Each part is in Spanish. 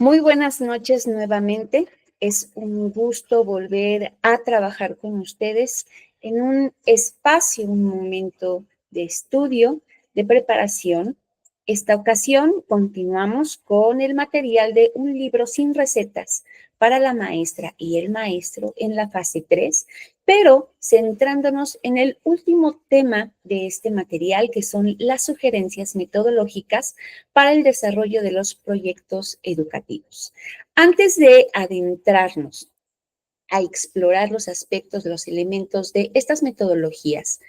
Muy buenas noches nuevamente. Es un gusto volver a trabajar con ustedes en un espacio, un momento de estudio, de preparación. Esta ocasión continuamos con el material de un libro sin recetas para la maestra y el maestro en la fase 3, pero centrándonos en el último tema de este material, que son las sugerencias metodológicas para el desarrollo de los proyectos educativos. Antes de adentrarnos a explorar los aspectos, los elementos de estas metodologías,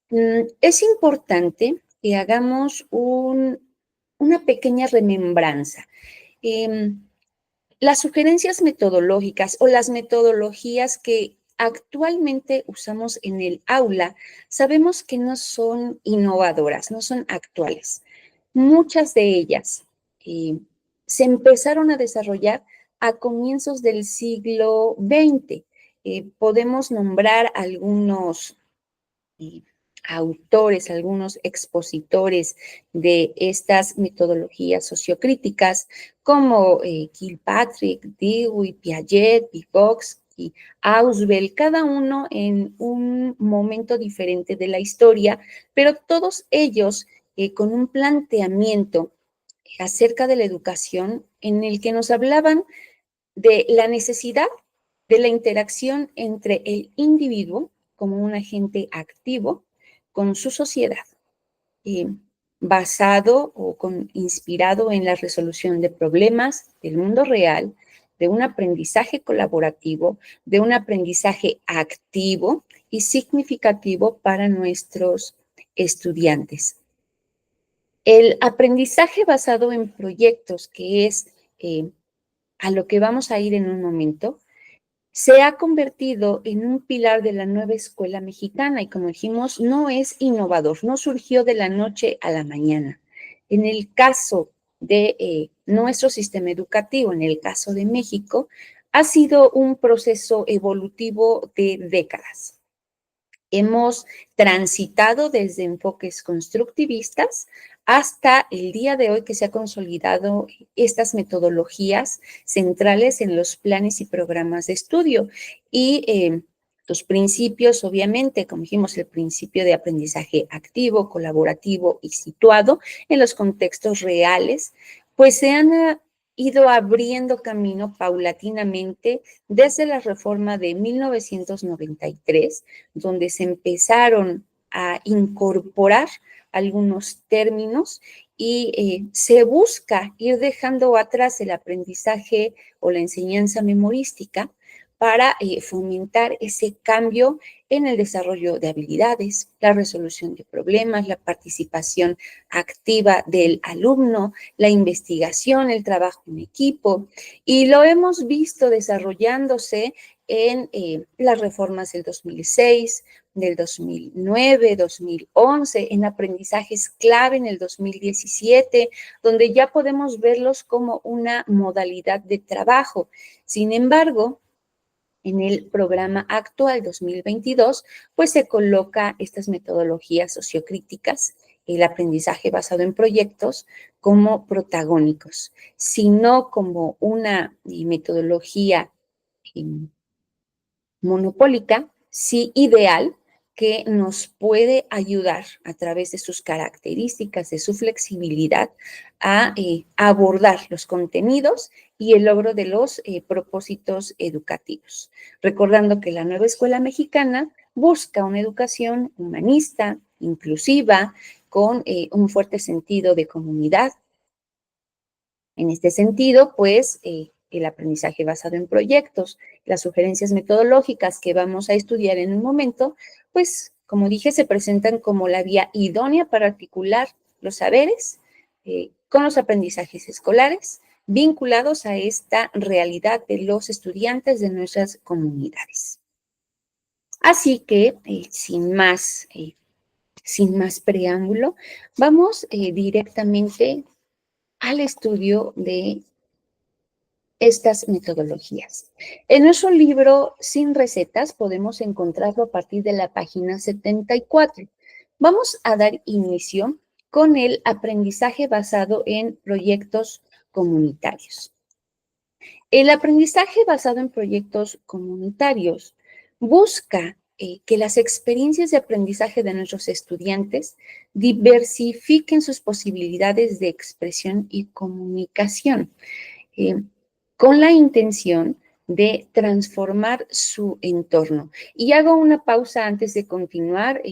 es importante que hagamos una pequeña remembranza. Eh, las sugerencias metodológicas o las metodologías que actualmente usamos en el aula, sabemos que no son innovadoras, no son actuales. Muchas de ellas eh, se empezaron a desarrollar a comienzos del siglo XX. Podemos nombrar algunos eh, autores, algunos expositores de estas metodologías sociocríticas, como Kilpatrick, Dewey, Piaget, Vygotsky, Ausubel, cada uno en un momento diferente de la historia, pero todos ellos con un planteamiento acerca de la educación en el que nos hablaban de la necesidad de la interacción entre el individuo como un agente activo con su sociedad, eh, basado o inspirado en la resolución de problemas del mundo real, de un aprendizaje colaborativo, de un aprendizaje activo y significativo para nuestros estudiantes. El aprendizaje basado en proyectos, que es a lo que vamos a ir en un momento, se ha convertido en un pilar de la nueva escuela mexicana y, como dijimos, no es innovador, no surgió de la noche a la mañana. En el caso de nuestro sistema educativo, en el caso de México, ha sido un proceso evolutivo de décadas. Hemos transitado desde enfoques constructivistas hasta el día de hoy que se ha consolidado estas metodologías centrales en los planes y programas de estudio. Y los principios, obviamente, como dijimos, el principio de aprendizaje activo, colaborativo y situado en los contextos reales, pues se han ido abriendo camino paulatinamente desde la reforma de 1993, donde se empezaron a incorporar algunos términos y se busca ir dejando atrás el aprendizaje o la enseñanza memorística para fomentar ese cambio en el desarrollo de habilidades, la resolución de problemas, la participación activa del alumno, la investigación, el trabajo en equipo. Y lo hemos visto desarrollándose en las reformas del 2006, del 2009, 2011, en aprendizajes clave en el 2017, donde ya podemos verlos como una modalidad de trabajo. Sin embargo, en el programa actual 2022, pues se coloca estas metodologías sociocríticas, el aprendizaje basado en proyectos, como protagónicos, sino como una metodología monopólica, sí ideal, que nos puede ayudar a través de sus características, de su flexibilidad, a abordar los contenidos y el logro de los propósitos educativos. Recordando que la nueva escuela mexicana busca una educación humanista, inclusiva, con un fuerte sentido de comunidad. En este sentido, pues, el aprendizaje basado en proyectos, las sugerencias metodológicas que vamos a estudiar en un momento, pues, como dije, se presentan como la vía idónea para articular los saberes con los aprendizajes escolares vinculados a esta realidad de los estudiantes de nuestras comunidades. Así que, sin más preámbulo, vamos directamente al estudio de estas metodologías. En nuestro libro Sin Recetas podemos encontrarlo a partir de la página 74. Vamos a dar inicio con el aprendizaje basado en proyectos comunitarios. El aprendizaje basado en proyectos comunitarios busca que las experiencias de aprendizaje de nuestros estudiantes diversifiquen sus posibilidades de expresión y comunicación, eh, con la intención de transformar su entorno. Y hago una pausa antes de continuar,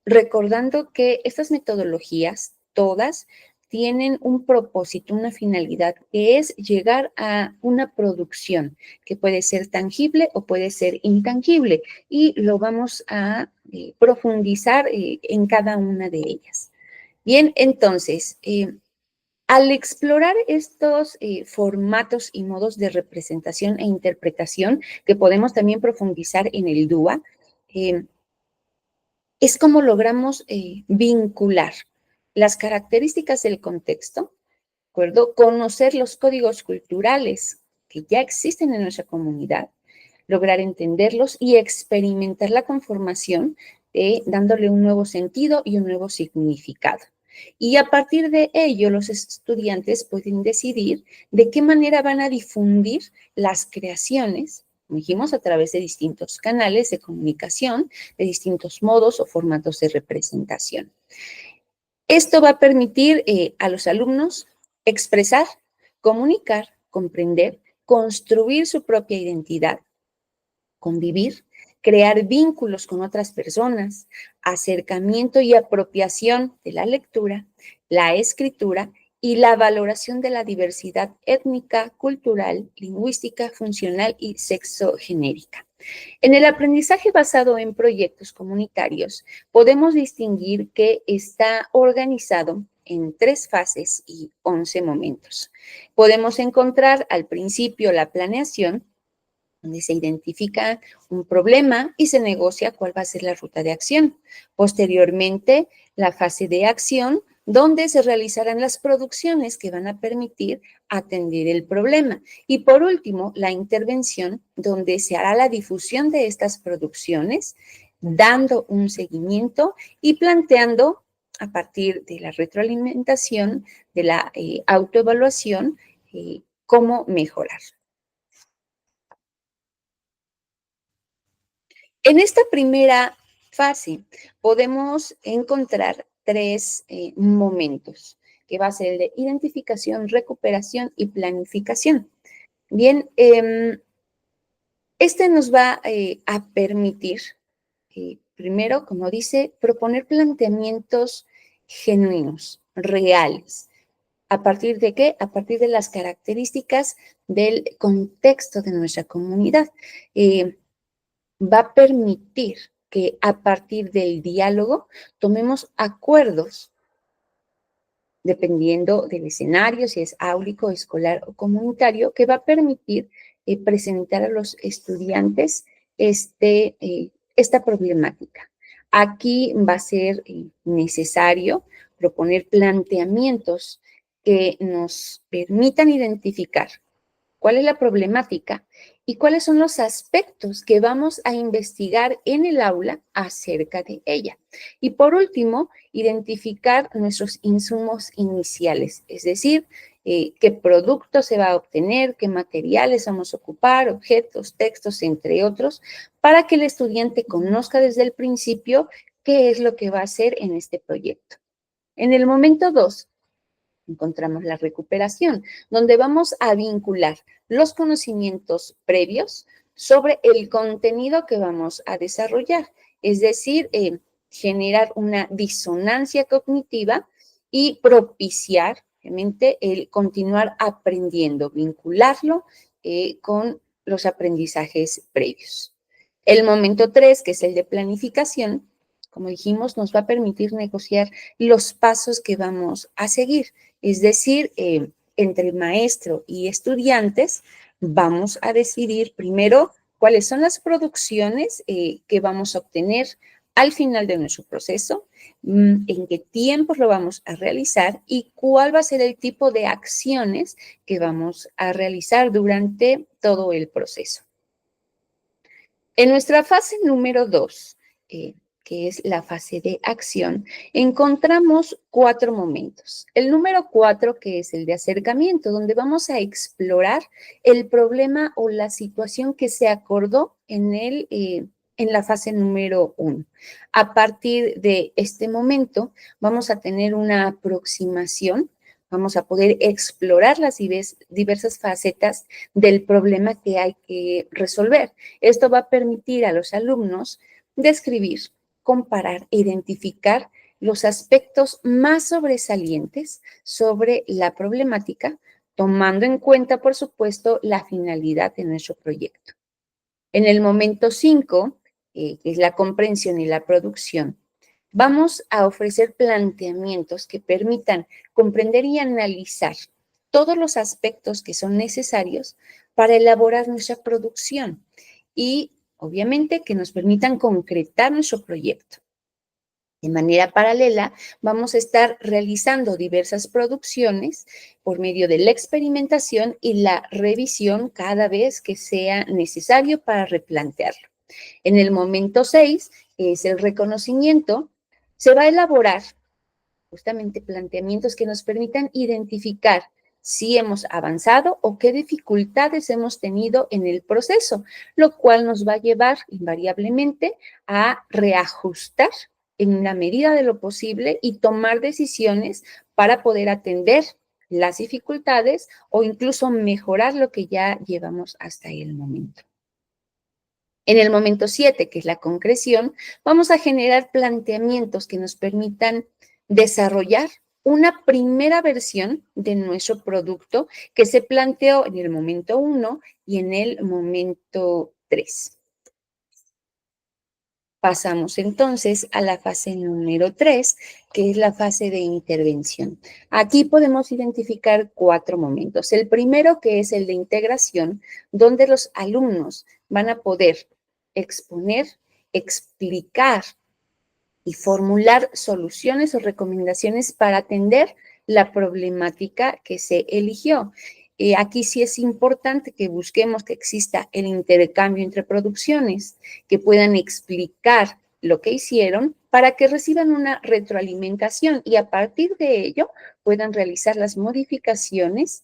recordando que estas metodologías, todas, tienen un propósito, una finalidad, que es llegar a una producción que puede ser tangible o puede ser intangible, y lo vamos a profundizar en cada una de ellas. Bien, entonces, al explorar estos formatos y modos de representación e interpretación, que podemos también profundizar en el DUA, es como logramos vincular las características del contexto, ¿de acuerdo? Conocer los códigos culturales que ya existen en nuestra comunidad, lograr entenderlos y experimentar la conformación, dándole un nuevo sentido y un nuevo significado. Y a partir de ello, los estudiantes pueden decidir de qué manera van a difundir las creaciones, como dijimos, a través de distintos canales de comunicación, de distintos modos o formatos de representación. Esto va a permitir a los alumnos expresar, comunicar, comprender, construir su propia identidad, convivir, crear vínculos con otras personas, acercamiento y apropiación de la lectura, la escritura y la valoración de la diversidad étnica, cultural, lingüística, funcional y sexogenérica. En el aprendizaje basado en proyectos comunitarios, podemos distinguir que está organizado en 3 fases y 11 momentos. Podemos encontrar al principio la planeación, donde se identifica un problema y se negocia cuál va a ser la ruta de acción. Posteriormente, la fase de acción, donde se realizarán las producciones que van a permitir atender el problema. Y por último, la intervención, donde se hará la difusión de estas producciones, dando un seguimiento y planteando, a partir de la retroalimentación, de la autoevaluación, cómo mejorar. En esta primera fase podemos encontrar 3 momentos, que va a ser el de identificación, recuperación y planificación. Bien, este nos va a permitir, primero, como dice, proponer planteamientos genuinos, reales. ¿A partir de qué? A partir de las características del contexto de nuestra comunidad. Va a permitir que a partir del diálogo tomemos acuerdos, dependiendo del escenario, si es áulico, escolar o comunitario, que va a permitir presentar a los estudiantes esta problemática. Aquí va a ser necesario proponer planteamientos que nos permitan identificar cuál es la problemática y cuáles son los aspectos que vamos a investigar en el aula acerca de ella. Y por último, identificar nuestros insumos iniciales, es decir, qué producto se va a obtener, qué materiales vamos a ocupar, objetos, textos, entre otros, para que el estudiante conozca desde el principio qué es lo que va a hacer en este proyecto. En el momento 2, encontramos la recuperación, donde vamos a vincular los conocimientos previos sobre el contenido que vamos a desarrollar, es decir, generar una disonancia cognitiva y propiciar, obviamente, el continuar aprendiendo, vincularlo con los aprendizajes previos. El momento 3, que es el de planificación, como dijimos, nos va a permitir negociar los pasos que vamos a seguir. Es decir, entre maestro y estudiantes vamos a decidir primero cuáles son las producciones que vamos a obtener al final de nuestro proceso, en qué tiempos lo vamos a realizar y cuál va a ser el tipo de acciones que vamos a realizar durante todo el proceso. En nuestra fase número 2, que que es la fase de acción, encontramos 4 momentos. El número 4, que es el de acercamiento, donde vamos a explorar el problema o la situación que se acordó en la fase número 1. A partir de este momento, vamos a tener una aproximación, vamos a poder explorar las diversas facetas del problema que hay que resolver. Esto va a permitir a los alumnos describir, comparar e identificar los aspectos más sobresalientes sobre la problemática, tomando en cuenta, por supuesto, la finalidad de nuestro proyecto. En el momento 5, que es la comprensión y la producción, vamos a ofrecer planteamientos que permitan comprender y analizar todos los aspectos que son necesarios para elaborar nuestra producción y, obviamente, que nos permitan concretar nuestro proyecto. De manera paralela, vamos a estar realizando diversas producciones por medio de la experimentación y la revisión cada vez que sea necesario para replantearlo. En el momento 6, que es el reconocimiento, se va a elaborar justamente planteamientos que nos permitan identificar si hemos avanzado o qué dificultades hemos tenido en el proceso, lo cual nos va a llevar invariablemente a reajustar en la medida de lo posible y tomar decisiones para poder atender las dificultades o incluso mejorar lo que ya llevamos hasta el momento. En el momento 7, que es la concreción, vamos a generar planteamientos que nos permitan desarrollar una primera versión de nuestro producto que se planteó en el momento 1 y en el momento 3. Pasamos entonces a la fase número 3, que es la fase de intervención. Aquí podemos identificar 4 momentos. El primero, que es el de integración, donde los alumnos van a poder exponer, explicar y formular soluciones o recomendaciones para atender la problemática que se eligió. Aquí sí es importante que busquemos que exista el intercambio entre producciones, que puedan explicar lo que hicieron para que reciban una retroalimentación y a partir de ello puedan realizar las modificaciones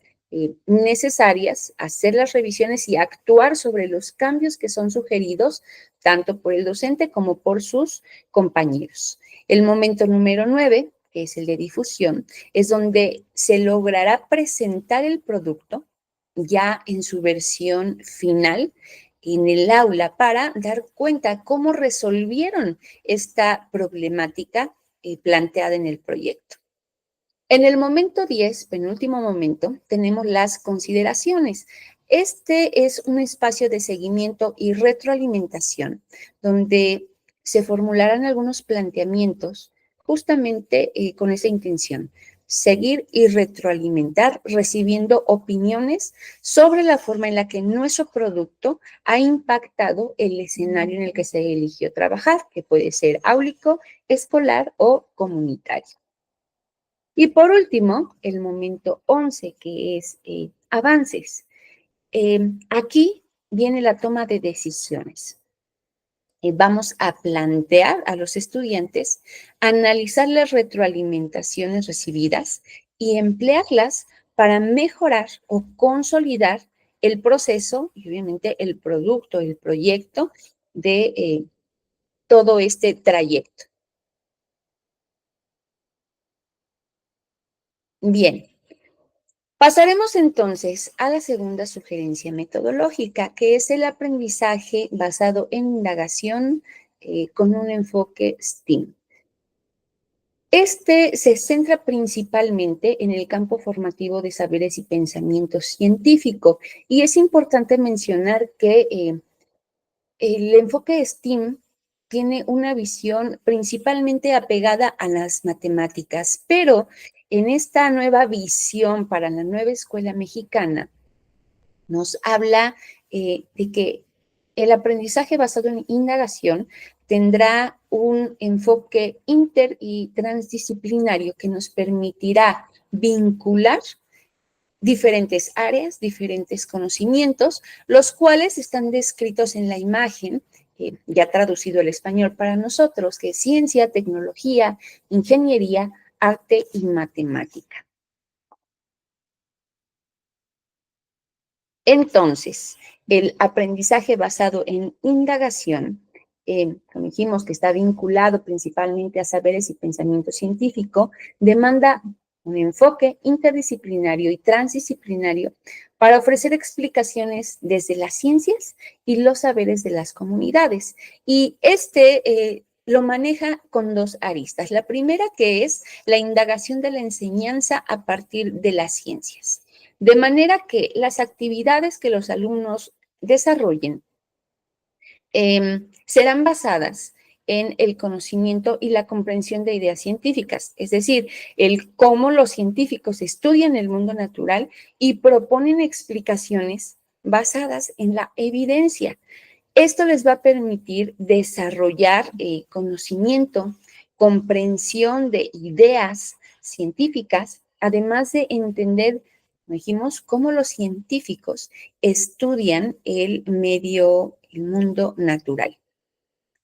necesarias, hacer las revisiones y actuar sobre los cambios que son sugeridos tanto por el docente como por sus compañeros. El momento número 9, que es el de difusión, es donde se logrará presentar el producto ya en su versión final en el aula para dar cuenta cómo resolvieron esta problemática planteada en el proyecto. En el momento 10, penúltimo momento, tenemos las consideraciones. Este es un espacio de seguimiento y retroalimentación donde se formularán algunos planteamientos justamente con esa intención, seguir y retroalimentar recibiendo opiniones sobre la forma en la que nuestro producto ha impactado el escenario en el que se eligió trabajar, que puede ser áulico, escolar o comunitario. Y por último, el momento 11, que es avances. Aquí viene la toma de decisiones. Vamos a plantear a los estudiantes analizar las retroalimentaciones recibidas y emplearlas para mejorar o consolidar el proceso y obviamente el producto, el proyecto de todo este trayecto. Bien. Pasaremos entonces a la segunda sugerencia metodológica, que es el aprendizaje basado en indagación con un enfoque STEAM. Este se centra principalmente en el campo formativo de saberes y pensamiento científico y es importante mencionar que el enfoque STEAM tiene una visión principalmente apegada a las matemáticas, pero en esta nueva visión para la nueva escuela mexicana, nos habla de que el aprendizaje basado en indagación tendrá un enfoque inter y transdisciplinario que nos permitirá vincular diferentes áreas, diferentes conocimientos, los cuales están descritos en la imagen ya traducido al español para nosotros, que es ciencia, tecnología, ingeniería, arte y matemática. Entonces, el aprendizaje basado en indagación, como dijimos que está vinculado principalmente a saberes y pensamiento científico, demanda un enfoque interdisciplinario y transdisciplinario para ofrecer explicaciones desde las ciencias y los saberes de las comunidades. Y lo maneja con dos aristas. La primera, que es la indagación de la enseñanza a partir de las ciencias. De manera que las actividades que los alumnos desarrollen serán basadas en el conocimiento y la comprensión de ideas científicas, es decir, el cómo los científicos estudian el mundo natural y proponen explicaciones basadas en la evidencia. Esto les va a permitir desarrollar conocimiento, comprensión de ideas científicas, además de entender, como dijimos, cómo los científicos estudian el mundo natural.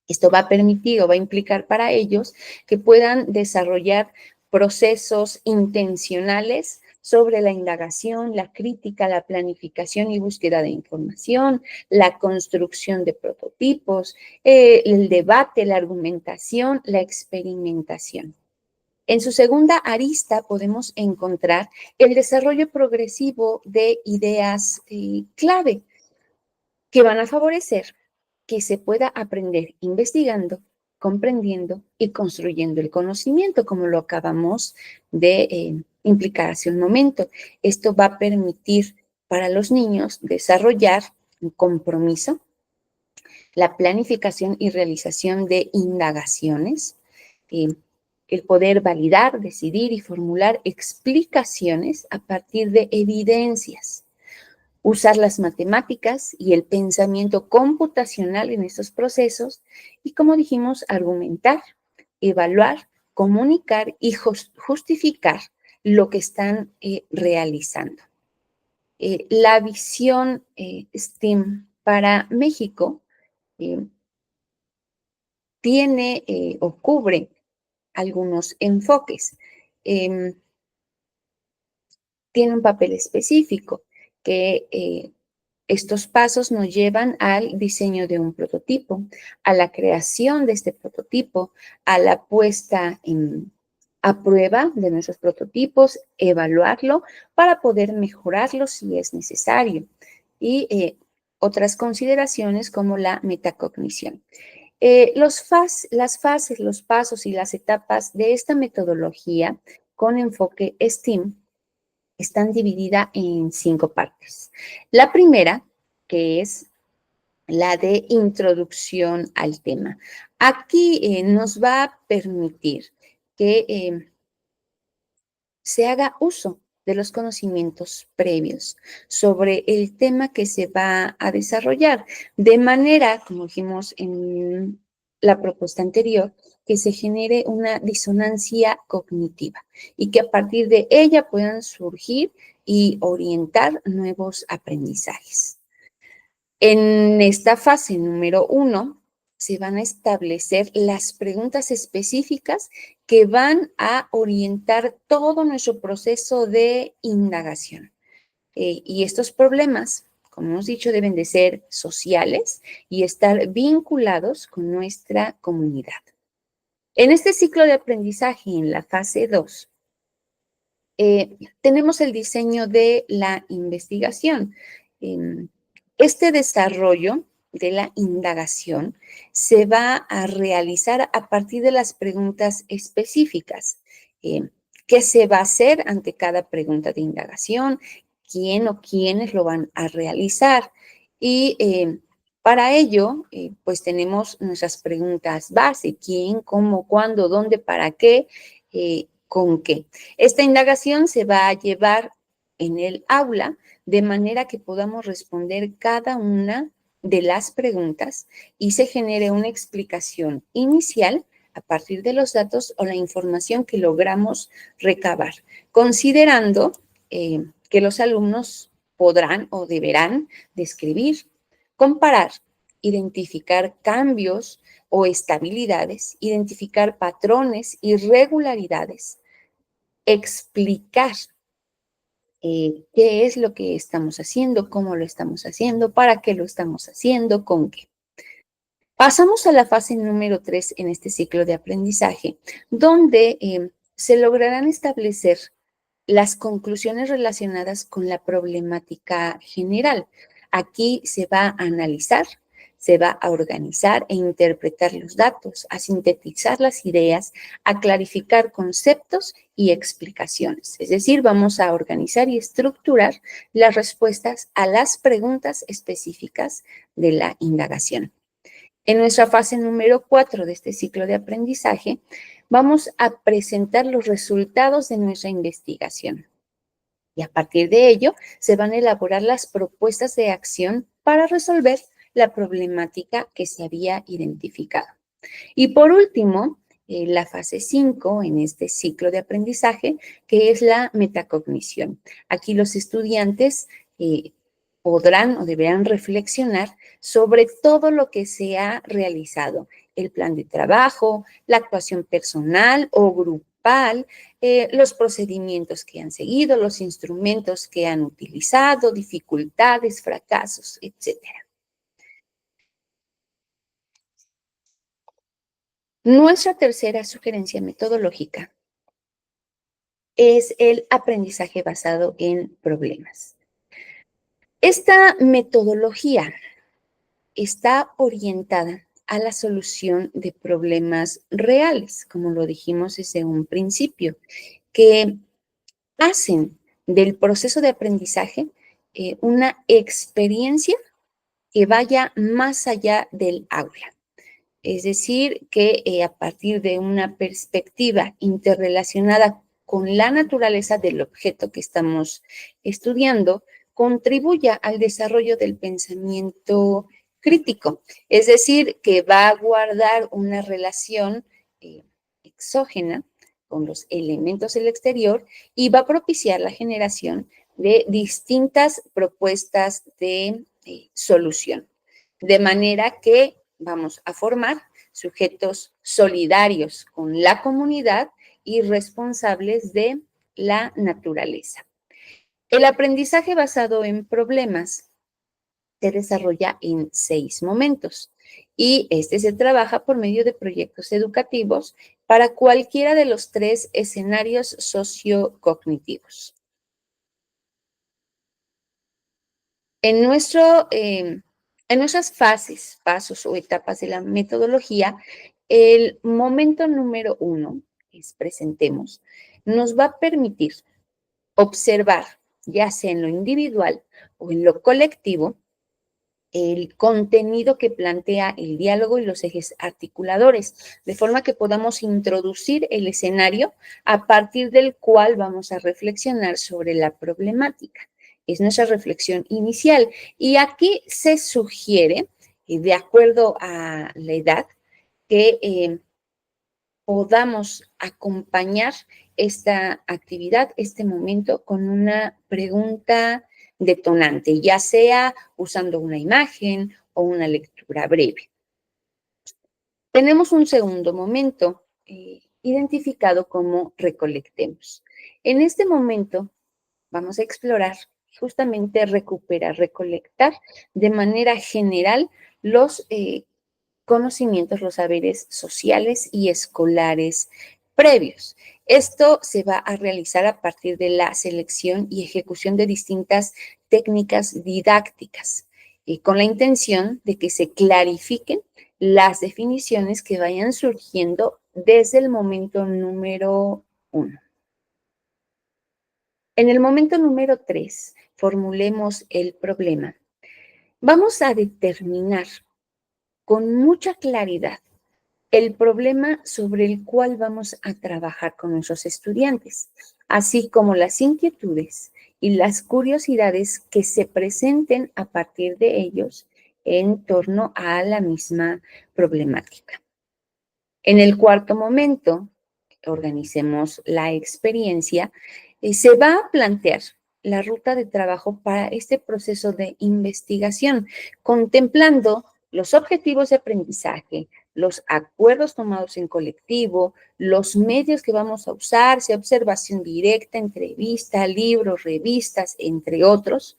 Esto va a permitir o va a implicar para ellos que puedan desarrollar procesos intencionales sobre la indagación, la crítica, la planificación y búsqueda de información, la construcción de prototipos, el debate, la argumentación, la experimentación. En su segunda arista podemos encontrar el desarrollo progresivo de ideas clave que van a favorecer que se pueda aprender investigando, comprendiendo y construyendo el conocimiento, como lo acabamos de implicar hace un momento. Esto va a permitir para los niños desarrollar un compromiso, la planificación y realización de indagaciones, eh, el poder validar, decidir y formular explicaciones a partir de evidencias, usar las matemáticas y el pensamiento computacional en estos procesos y, como dijimos, argumentar, evaluar, comunicar y justificar lo que están realizando. La visión STEAM para México tiene o cubre algunos enfoques. Tiene un papel específico que estos pasos nos llevan al diseño de un prototipo, a la creación de este prototipo, a la puesta a prueba de nuestros prototipos, evaluarlo para poder mejorarlo si es necesario. Y otras consideraciones como la metacognición. Las fases, los pasos y las etapas de esta metodología con enfoque STEAM están divididas en 5 partes. La primera, que es la de introducción al tema. Aquí nos va a permitir que se haga uso de los conocimientos previos sobre el tema que se va a desarrollar, de manera, como dijimos en la propuesta anterior, que se genere una disonancia cognitiva y que a partir de ella puedan surgir y orientar nuevos aprendizajes. En esta fase número 1 se van a establecer las preguntas específicas que van a orientar todo nuestro proceso de indagación. Y estos problemas, como hemos dicho, deben de ser sociales y estar vinculados con nuestra comunidad. En este ciclo de aprendizaje, en la fase 2, tenemos el diseño de la investigación. Este desarrollo de la indagación se va a realizar a partir de las preguntas específicas. ¿Qué se va a hacer ante cada pregunta de indagación? ¿Quién o quiénes lo van a realizar? Y para ello, pues tenemos nuestras preguntas base: ¿quién, cómo, cuándo, dónde, para qué, con qué? Esta indagación se va a llevar en el aula de manera que podamos responder cada una de las preguntas y se genere una explicación inicial a partir de los datos o la información que logramos recabar, considerando que los alumnos podrán o deberán describir, comparar, identificar cambios o estabilidades, identificar patrones, irregularidades, explicar qué es lo que estamos haciendo, cómo lo estamos haciendo, para qué lo estamos haciendo, con qué. Pasamos a la fase número 3 en este ciclo de aprendizaje, donde se lograrán establecer las conclusiones relacionadas con la problemática general. Aquí se va a analizar, se va a organizar e interpretar los datos, a sintetizar las ideas, a clarificar conceptos y explicaciones. Es decir, vamos a organizar y estructurar las respuestas a las preguntas específicas de la indagación. En nuestra fase número 4 de este ciclo de aprendizaje, vamos a presentar los resultados de nuestra investigación. Y a partir de ello, se van a elaborar las propuestas de acción para resolver la problemática que se había identificado. Y por último, la fase 5 en este ciclo de aprendizaje, que es la metacognición. Aquí los estudiantes podrán o deberán reflexionar sobre todo lo que se ha realizado, el plan de trabajo, la actuación personal o grupal, los procedimientos que han seguido, los instrumentos que han utilizado, dificultades, fracasos, etcétera. Nuestra tercera sugerencia metodológica es el aprendizaje basado en problemas. Esta metodología está orientada a la solución de problemas reales, como lo dijimos desde un principio, que hacen del proceso de aprendizaje una experiencia que vaya más allá del aula. Es decir, que a partir de una perspectiva interrelacionada con la naturaleza del objeto que estamos estudiando, contribuya al desarrollo del pensamiento crítico. Es decir, que va a guardar una relación exógena con los elementos del exterior y va a propiciar la generación de distintas propuestas de solución. De manera que vamos a formar sujetos solidarios con la comunidad y responsables de la naturaleza. El aprendizaje basado en problemas se desarrolla en 6 momentos y este se trabaja por medio de proyectos educativos para cualquiera de los 3 escenarios sociocognitivos. En nuestras fases, pasos o etapas de la metodología, el momento número 1, que es presentemos, nos va a permitir observar, ya sea en lo individual o en lo colectivo, el contenido que plantea el diálogo y los ejes articuladores, de forma que podamos introducir el escenario a partir del cual vamos a reflexionar sobre la problemática. Es nuestra reflexión inicial. Y aquí se sugiere, de acuerdo a la edad, que podamos acompañar esta actividad, este momento, con una pregunta detonante, ya sea usando una imagen o una lectura breve. Tenemos un segundo momento identificado como recolectemos. En este momento vamos a explorar justamente recuperar, recolectar de manera general los conocimientos, los saberes sociales y escolares previos. Esto se va a realizar a partir de la selección y ejecución de distintas técnicas didácticas, con la intención de que se clarifiquen las definiciones que vayan surgiendo desde el momento número 1. En el momento número 3, formulemos el problema. Vamos a determinar con mucha claridad el problema sobre el cual vamos a trabajar con nuestros estudiantes, así como las inquietudes y las curiosidades que se presenten a partir de ellos en torno a la misma problemática. En el cuarto momento, organicemos la experiencia, se va a plantear la ruta de trabajo para este proceso de investigación, contemplando los objetivos de aprendizaje, los acuerdos tomados en colectivo, los medios que vamos a usar, sea observación directa, entrevista, libros, revistas, entre otros,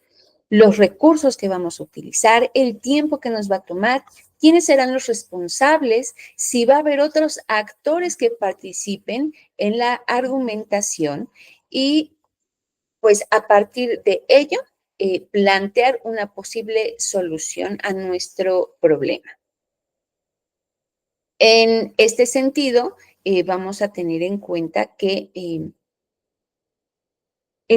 los recursos que vamos a utilizar, el tiempo que nos va a tomar, quiénes serán los responsables, si va a haber otros actores que participen en la argumentación y pues a partir de ello plantear una posible solución a nuestro problema. En este sentido, vamos a tener en cuenta que en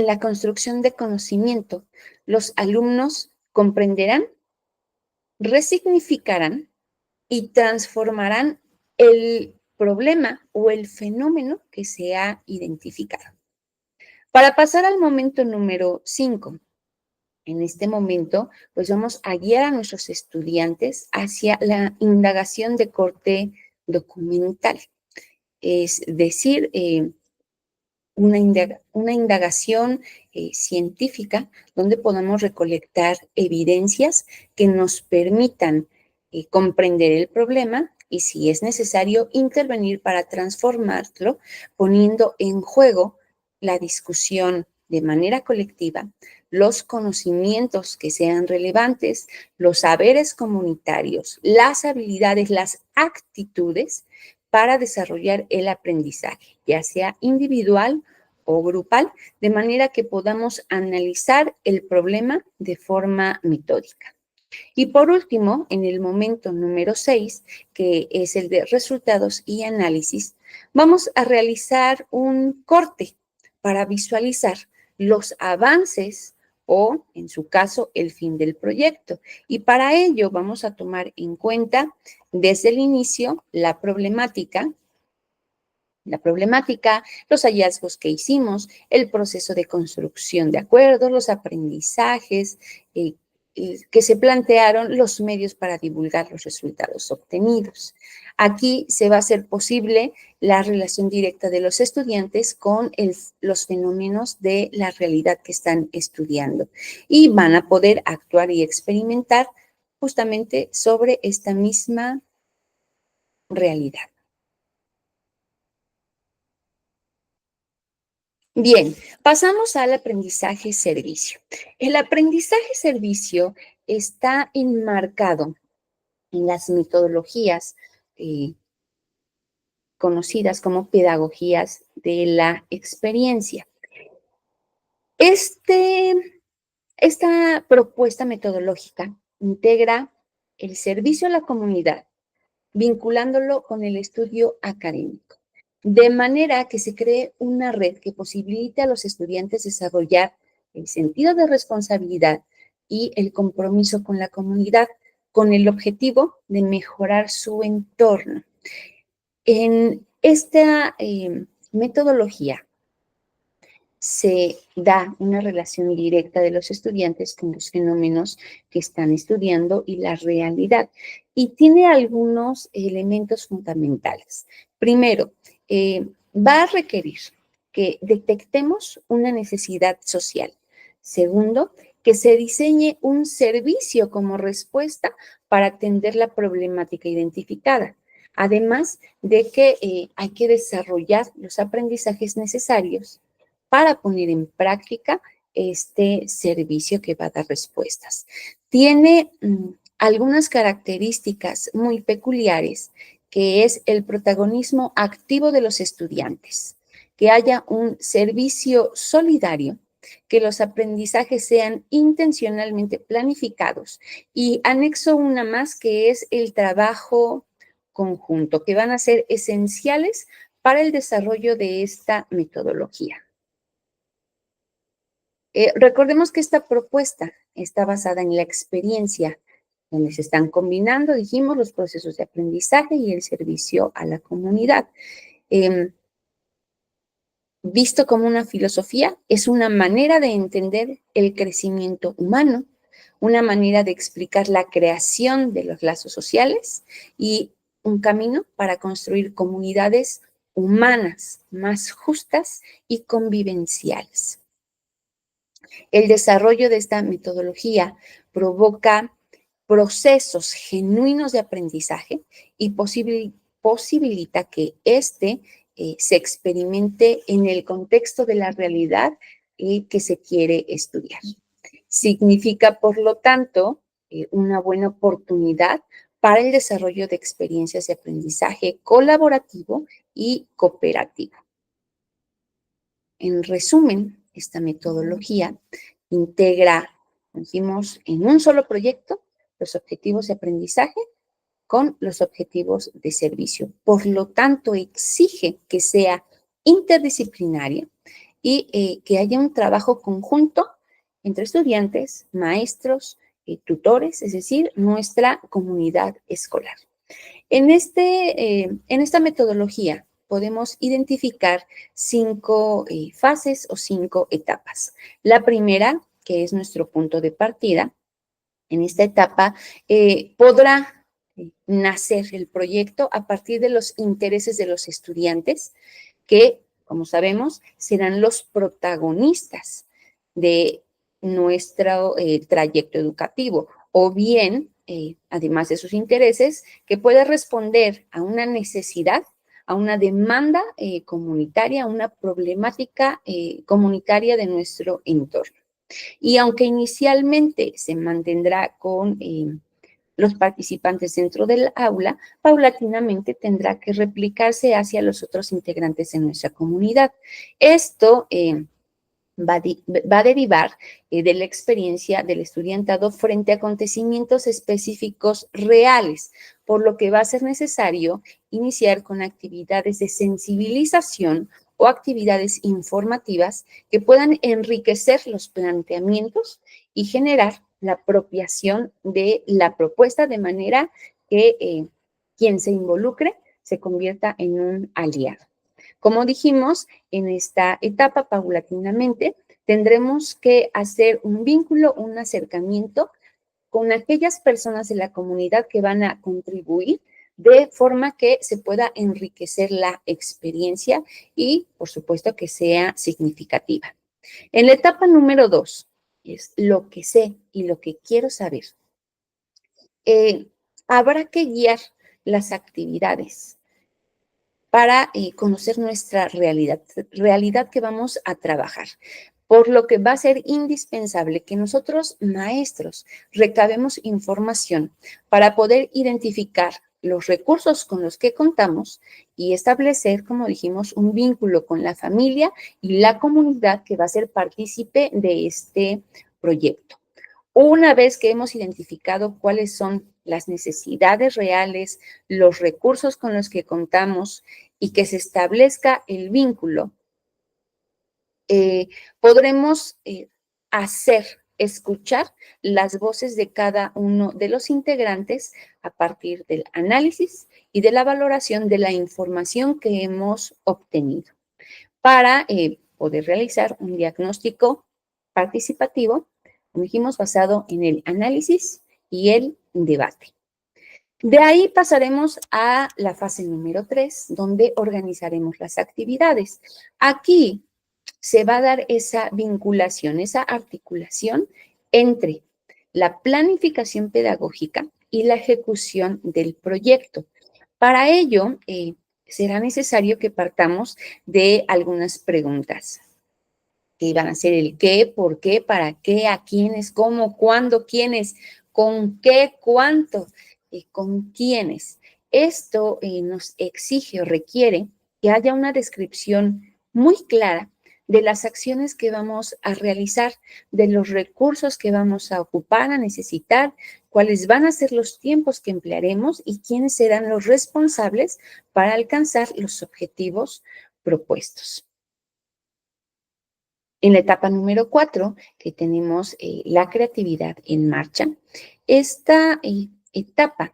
la construcción de conocimiento, los alumnos comprenderán, resignificarán y transformarán el problema o el fenómeno que se ha identificado. Para pasar al momento número 5, en este momento, pues vamos a guiar a nuestros estudiantes hacia la indagación de corte documental, es decir, una indagación científica donde podamos recolectar evidencias que nos permitan comprender el problema y, si es necesario, intervenir para transformarlo, poniendo en juego la discusión de manera colectiva, los conocimientos que sean relevantes, los saberes comunitarios, las habilidades, las actitudes para desarrollar el aprendizaje, ya sea individual o grupal, de manera que podamos analizar el problema de forma metódica. Y por último, en el momento número 6, que es el de resultados y análisis, vamos a realizar un corte para visualizar los avances o, en su caso, el fin del proyecto. Y para ello vamos a tomar en cuenta desde el inicio la problemática, los hallazgos que hicimos, el proceso de construcción de acuerdos, los aprendizajes que se plantearon, los medios para divulgar los resultados obtenidos. Aquí se va a hacer posible la relación directa de los estudiantes con los fenómenos de la realidad que están estudiando y van a poder actuar y experimentar justamente sobre esta misma realidad. Bien, pasamos al aprendizaje-servicio. El aprendizaje-servicio está enmarcado en las metodologías conocidas como pedagogías de la experiencia. Esta propuesta metodológica integra el servicio a la comunidad, vinculándolo con el estudio académico, de manera que se cree una red que posibilite a los estudiantes desarrollar el sentido de responsabilidad y el compromiso con la comunidad, con el objetivo de mejorar su entorno. En esta metodología se da una relación directa de los estudiantes con los fenómenos que están estudiando y la realidad. Y tiene algunos elementos fundamentales. Primero, va a requerir que detectemos una necesidad social. Segundo, que se diseñe un servicio como respuesta para atender la problemática identificada. Además de que hay que desarrollar los aprendizajes necesarios para poner en práctica este servicio que va a dar respuestas. Tiene algunas características muy peculiares, que es el protagonismo activo de los estudiantes, que haya un servicio solidario, que los aprendizajes sean intencionalmente planificados y anexo una más, que es el trabajo conjunto, que van a ser esenciales para el desarrollo de esta metodología. Recordemos que esta propuesta está basada en la experiencia, donde se están combinando, dijimos, los procesos de aprendizaje y el servicio a la comunidad. Visto como una filosofía, es una manera de entender el crecimiento humano, una manera de explicar la creación de los lazos sociales y un camino para construir comunidades humanas más justas y convivenciales. El desarrollo de esta metodología provoca procesos genuinos de aprendizaje y posibilita que éste se experimente en el contexto de la realidad que se quiere estudiar. Significa, por lo tanto, una buena oportunidad para el desarrollo de experiencias de aprendizaje colaborativo y cooperativo. En resumen, esta metodología integra, dijimos, en un solo proyecto los objetivos de aprendizaje con los objetivos de servicio. Por lo tanto, exige que sea interdisciplinaria y que haya un trabajo conjunto entre estudiantes, maestros, tutores, es decir, nuestra comunidad escolar. En esta metodología podemos identificar 5 fases o 5 etapas. La primera, que es nuestro punto de partida, en esta etapa podrá nacer el proyecto a partir de los intereses de los estudiantes, que, como sabemos, serán los protagonistas de nuestro trayecto educativo, o bien, además de sus intereses, que pueda responder a una necesidad, a una demanda comunitaria, a una problemática comunitaria de nuestro entorno. Y aunque inicialmente se mantendrá con los participantes dentro del aula, paulatinamente tendrá que replicarse hacia los otros integrantes de nuestra comunidad. Esto va a derivar de la experiencia del estudiantado frente a acontecimientos específicos reales, por lo que va a ser necesario iniciar con actividades de sensibilización o actividades informativas que puedan enriquecer los planteamientos y generar la apropiación de la propuesta de manera que quien se involucre se convierta en un aliado. Como dijimos, en esta etapa, paulatinamente, tendremos que hacer un vínculo, un acercamiento con aquellas personas de la comunidad que van a contribuir de forma que se pueda enriquecer la experiencia y, por supuesto, que sea significativa. En la etapa número 2, es lo que sé y lo que quiero saber. Habrá que guiar las actividades para conocer nuestra realidad que vamos a trabajar. Por lo que va a ser indispensable que nosotros, maestros, recabemos información para poder identificar los recursos con los que contamos y establecer, como dijimos, un vínculo con la familia y la comunidad que va a ser partícipe de este proyecto. Una vez que hemos identificado cuáles son las necesidades reales, los recursos con los que contamos y que se establezca el vínculo, podremos escuchar las voces de cada uno de los integrantes a partir del análisis y de la valoración de la información que hemos obtenido para poder realizar un diagnóstico participativo, como dijimos, basado en el análisis y el debate. De ahí pasaremos a la fase número 3, donde organizaremos las actividades. Aquí se va a dar esa vinculación, esa articulación entre la planificación pedagógica y la ejecución del proyecto. Para ello, será necesario que partamos de algunas preguntas que van a ser el qué, por qué, para qué, a quiénes, cómo, cuándo, quiénes, con qué, cuánto, con quiénes. Esto nos exige o requiere que haya una descripción muy clara de las acciones que vamos a realizar, de los recursos que vamos a ocupar, a necesitar, cuáles van a ser los tiempos que emplearemos y quiénes serán los responsables para alcanzar los objetivos propuestos. En la etapa número 4, que tenemos la creatividad en marcha, esta etapa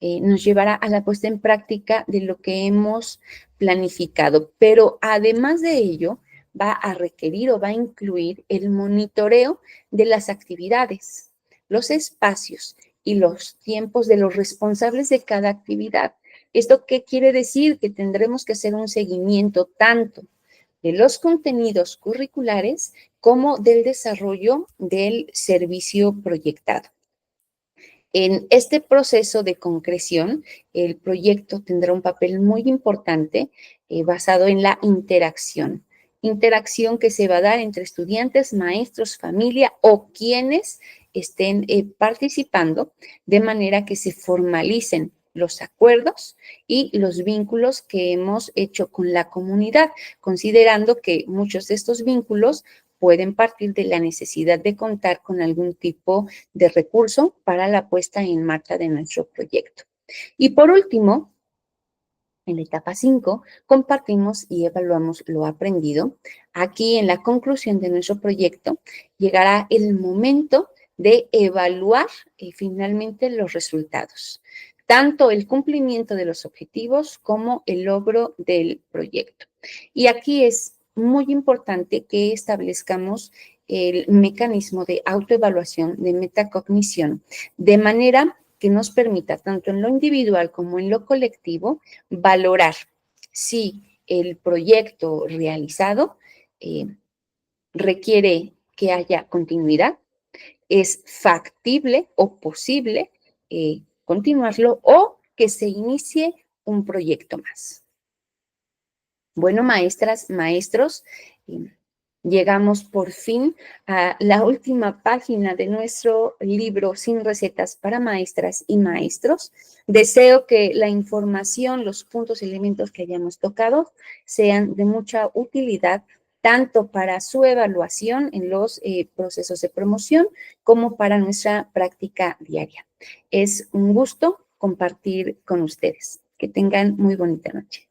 nos llevará a la puesta en práctica de lo que hemos planificado, pero además de ello, va a requerir o va a incluir el monitoreo de las actividades, los espacios y los tiempos de los responsables de cada actividad. ¿Esto qué quiere decir? Que tendremos que hacer un seguimiento tanto de los contenidos curriculares como del desarrollo del servicio proyectado. En este proceso de concreción, el proyecto tendrá un papel muy importante basado en la interacción. Interacción que se va a dar entre estudiantes, maestros, familia o quienes estén participando, de manera que se formalicen los acuerdos y los vínculos que hemos hecho con la comunidad, considerando que muchos de estos vínculos pueden partir de la necesidad de contar con algún tipo de recurso para la puesta en marcha de nuestro proyecto. Y por último, en la etapa 5, compartimos y evaluamos lo aprendido. Aquí, en la conclusión de nuestro proyecto, llegará el momento de evaluar finalmente los resultados, tanto el cumplimiento de los objetivos como el logro del proyecto. Y aquí es muy importante que establezcamos el mecanismo de autoevaluación, de metacognición, de manera que nos permita, tanto en lo individual como en lo colectivo, valorar si el proyecto realizado requiere que haya continuidad, es factible o posible continuarlo o que se inicie un proyecto más. Bueno, maestras, maestros, llegamos por fin a la última página de nuestro libro Sin recetas para maestras y maestros. Deseo que la información, los puntos, elementos que hayamos tocado sean de mucha utilidad tanto para su evaluación en los procesos de promoción como para nuestra práctica diaria. Es un gusto compartir con ustedes. Que tengan muy bonita noche.